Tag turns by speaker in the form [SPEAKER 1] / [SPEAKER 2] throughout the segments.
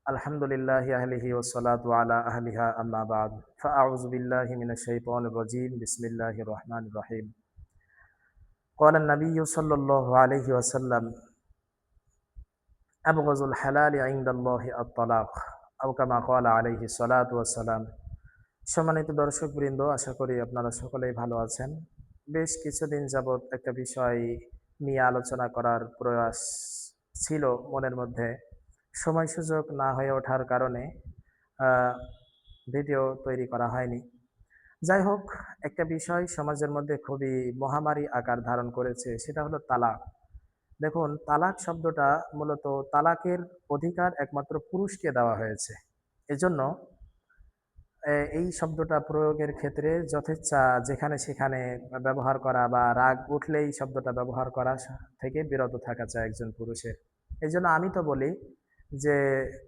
[SPEAKER 1] আলহামদুলিল্লাহি আহলিহি ওয়াসসালাতু আলা আহলিহা আম্মা বাদ ফাআউযু বিল্লাহি মিনাশ শাইতানির রাজীম বিসমিল্লাহির রহমানির রহিম ক্বালা an-নাবিয়্যু সাল্লাল্লাহু আলাইহি ওয়াসাল্লাম আবগাযুল হালালি ইনদাল্লাহি আত-তালাক আও কামা ক্বালা আলাইহি সালাতু ওয়াসসালাম। সম্মানিত দর্শকবৃন্দ, আশা করি আপনারা সকলেই ভালো আছেন। বেশ কিছুদিন যাবৎ একটা বিষয় নিয়ে আলোচনা করার প্রয়াস ছিল মনের মধ্যে। সময় সুযোগ না হয়ে ওঠার কারণে আ ভিডিও তৈরি করা হয়নি। যাই হোক, একটা বিষয় সমাজের মধ্যে খুবই মহামারী আকার ধারণ করেছে, সেটা হলো তালাক। দেখুন, তালাক শব্দটা মূলত তালাকের অধিকার একমাত্র পুরুষকে দেওয়া হয়েছে। এজন্য এই শব্দটা প্রয়োগের ক্ষেত্রে যথেচ্ছা যেখানে সেখানে ব্যবহার করা বা রাগ উঠলেই শব্দটা ব্যবহার করা থেকে বিরত থাকা চাই একজন পুরুষের। এজন্য আমি তো বলি যে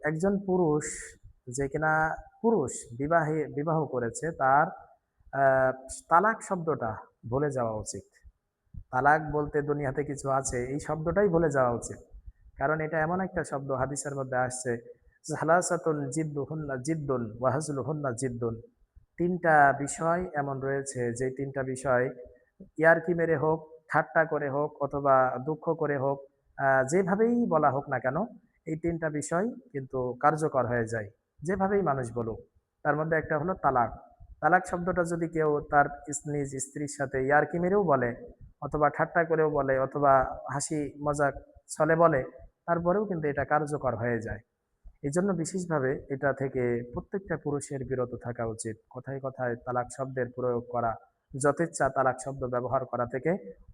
[SPEAKER 1] একজন পুরুষ যে কিনা পুরুষ বিবাহ করেছে তার আহ, তালাক শব্দটা ভুলে যাওয়া উচিত। তালাক বলতে দুনিয়াতে কিছু আছে, এই শব্দটাই ভুলে যাওয়া উচিত। কারণ এটা এমন একটা শব্দ, হাদিসের মধ্যে আসছে সালাসাতুন জিদ্দুহুন্না জিদ্দুন ওয়া হাজলুহুন্না জিদ্দুন। তিনটা বিষয় এমন রয়েছে যে তিনটা বিষয় ইয়ারকি মেরে হোক, ঠাট্টা করে হোক অথবা দুঃখ করে হোক, যেভাবেই বলা হোক না কেন, এই তিনটা বিষয় কিন্তু কার্যকর হয়ে যায় যেভাবেই মানুষ বলুক। তার মধ্যে একটা হলো তালাক। তালাক শব্দটা যদি কেউ তার নিজ স্ত্রীর সাথে ইয়ারকি মেরেও বলে অথবা ঠাট্টা করেও বলে অথবা হাসি মজাক ছলে বলে, তারপরেও কিন্তু এটা কার্যকর হয়ে যায়। এই জন্য বিশেষভাবে এটা থেকে প্রত্যেকটা পুরুষের বিরত থাকা উচিত। কথায় কথায় তালাক শব্দের প্রয়োগ করা, যথেচ্ছা তালাক শব্দ ব্যবহার করা থেকে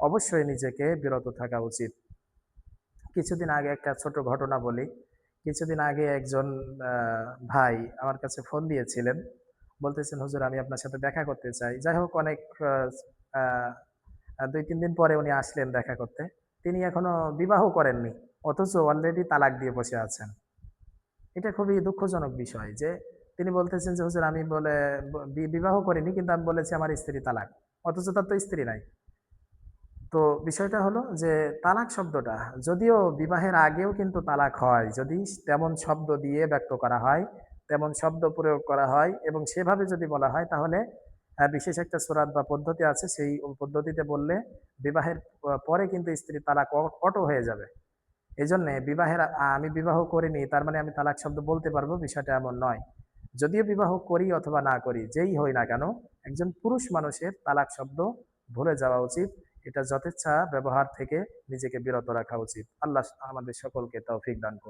[SPEAKER 1] অবশ্যই নিজেকে বিরত থাকা উচিত। কিছুদিন আগে একটা ছোট ঘটনা বলি। কিছুদিন আগে একজন ভাই আমার কাছে ফোন দিয়েছিলেন। বলতেছেন, হুজুর আমি আপনার সাথে দেখা করতে চাই। যাই হোক, অনেক আ আ ২-৩ দিন পরে উনি আসলেন দেখা করতে। তিনি এখনো বিবাহ করেননি। অথচ অলরেডি তালাক দিয়ে বসে আছেন। এটা খুবই দুঃখজনক বিষয় যে তিনি বলতেছেন যে, হুজুর আমি বলে বিবাহ করিনি, কিন্তু আমি বলেছি আমার স্ত্রী তালাক। অথচ তার তো স্ত্রী নাই। তো বিষয়টা হলো যে তালাক শব্দটা যদিও বিবাহের আগেও কিন্তু তালাক হয়, যদি তেমন শব্দ দিয়ে ব্যক্ত করা হয়, তেমন শব্দ প্রয়োগ করা হয় এবং সেভাবে যদি বলা হয়, তাহলে বিশেষ একটা সূরাত বা পদ্ধতি আছে, সেই পদ্ধতিতে বললে বিবাহের পরে কিন্তু স্ত্রীর তালাক অটো হয়ে যাবে। এজন্যে আমি বিবাহ করিনি তার মানে আমি তালাক শব্দ বলতে পারবো, বিষয়টা এমন নয়। যদিও বিবাহ করি অথবা না করি, যেই হই না কেন, একজন পুরুষ মানুষের তালাক শব্দ ভুলে যাওয়া উচিত। এটা যথেচ্ছা ব্যবহার থেকে নিজেকে বিরত রাখা উচিত। আল্লাহ আমাদের সকলকে তৌফিক দান করুন।